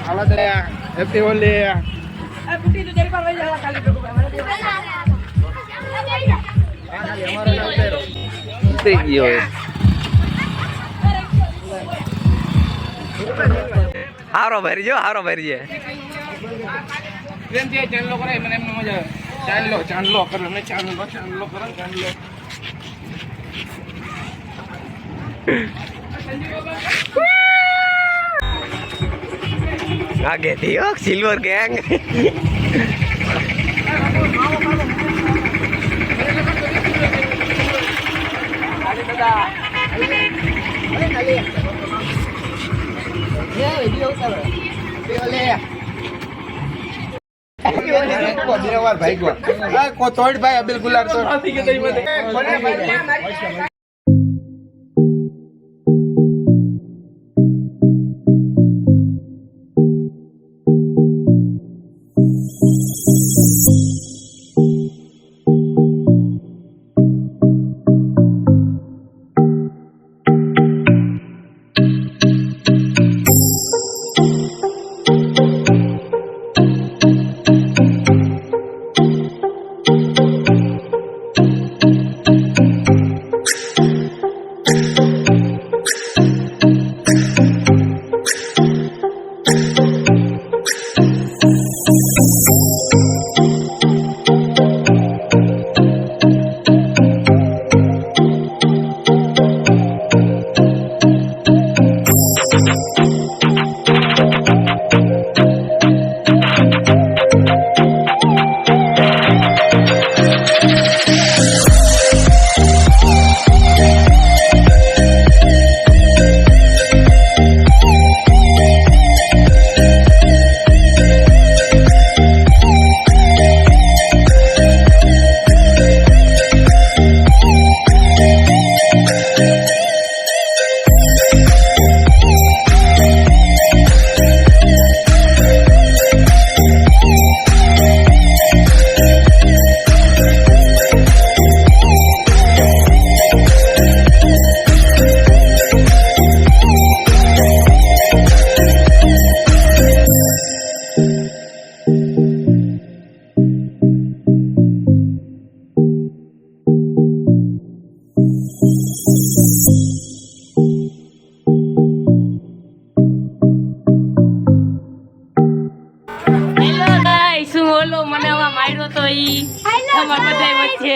હાલો દે happy Holi એ બુટી તો તેરી પર લઈ જાવા ખાલી ભેગું થઈ ગયો હારો ભરજો ટ્રેન થી ચાંદલો કરે મને એમ મજા ચાંદલો કરે ને ચાંદલો કરે ચાંદલો આગે થી સિલ્વર ગેંગ ભાઈ અબિલ ગુલાર તો મને આવા માર્યો તો ઈ તમાર બધાય વચ્ચે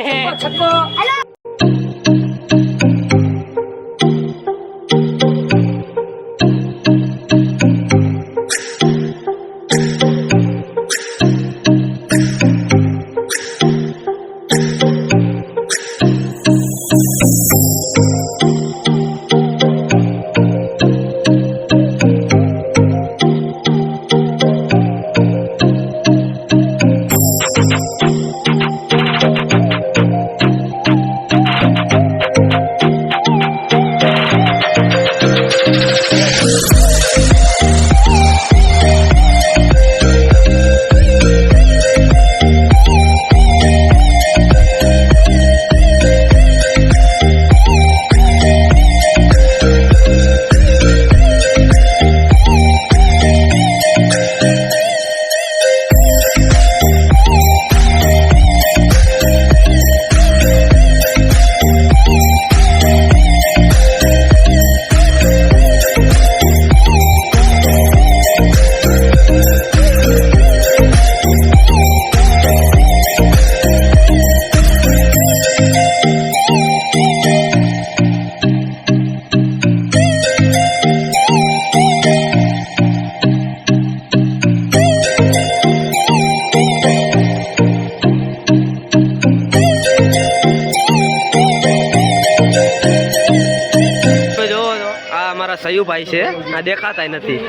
સયુ ભાઈ છે આ દેખાતા નથી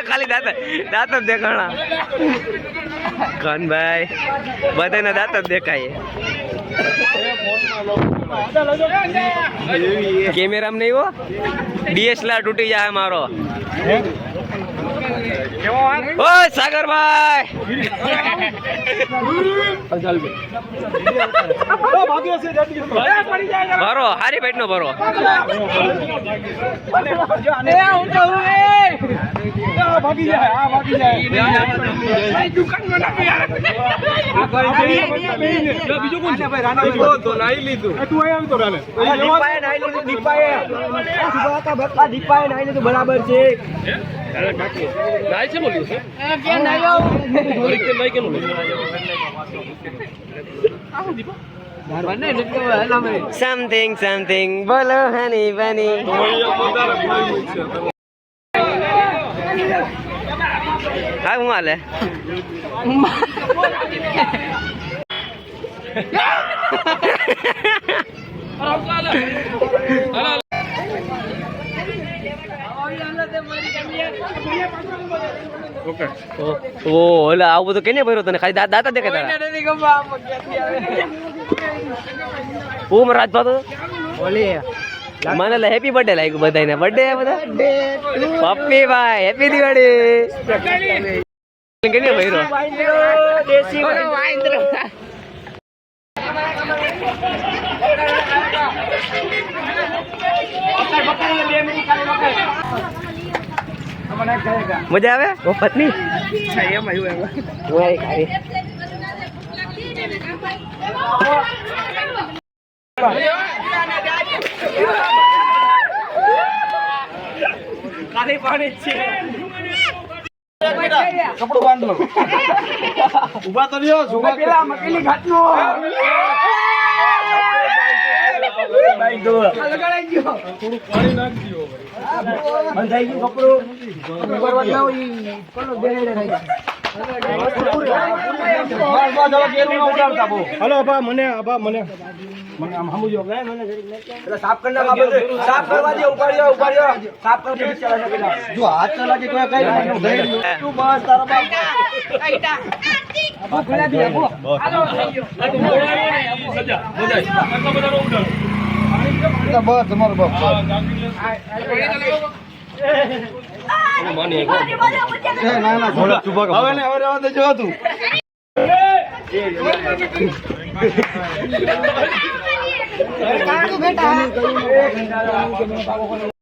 ખાલી દાંત જ દેખાણા કનભાઈ બધાના દાંત જ દેખાય કેમેરામાં નહીં હો DSLR તૂટી જાય મારો ઓય સાગરભાઈ ભરો હારી પેટ નો ભરો ભાગી જાય દુકાનમાં નાખી યાર બીજું કોણ છે ભાઈ રાણા તો નાઈ લીધું તું અહીં આવી તો રાને દીપાએ નાઈ લીધું દીપાએ નાઈ લીધું બરાબર છે નાઈ છે બોલ્યું છે કે નાઈ આવ કે નાઈ કેનું સમથિંગ બોલો હની બની હા હું હાલે ઓ ઓલા આવું બધું કેને ભર્યો તને ખાલી દાતા દેખાય હું રાજભા તો મને હેપી બર્થડે લાગ્યું બધાને બર્થડે બધા પપ્પી ભાઈ હેપી દિવાળી કેને ભર્યો મજા આવે પત્ની ખાલી પાણી છે કપડું બાંધ લો ઉભા તો રહ્યો સુગા પેલા મકેલી ઘાટનો બાઈક દો લગાડાઈ ગયો થોડું પાણી નાખ દિયો બંધાઈ ગયું કપડું ઉપર વાત ના હોય કોનો બેહેડે થઈ જાય હલો અબા મને આમ સમજો કે મને એટલે સાફ કરી નાખ બધું સાફ કરવા દે ઉપાડ્યો સાફ કરી દે ચાલે પેલા જો હાથ ચલાકે કોઈ કઈ નહીં તું બસ તારા બાપ કઈટા અબો ગુલાબી અબો હાલો થઈ ગયો સજા બજાય આટલા બધા ઉડાડો બસ તમારો બાપ ના હવે રહેવા દેજો તું બેટા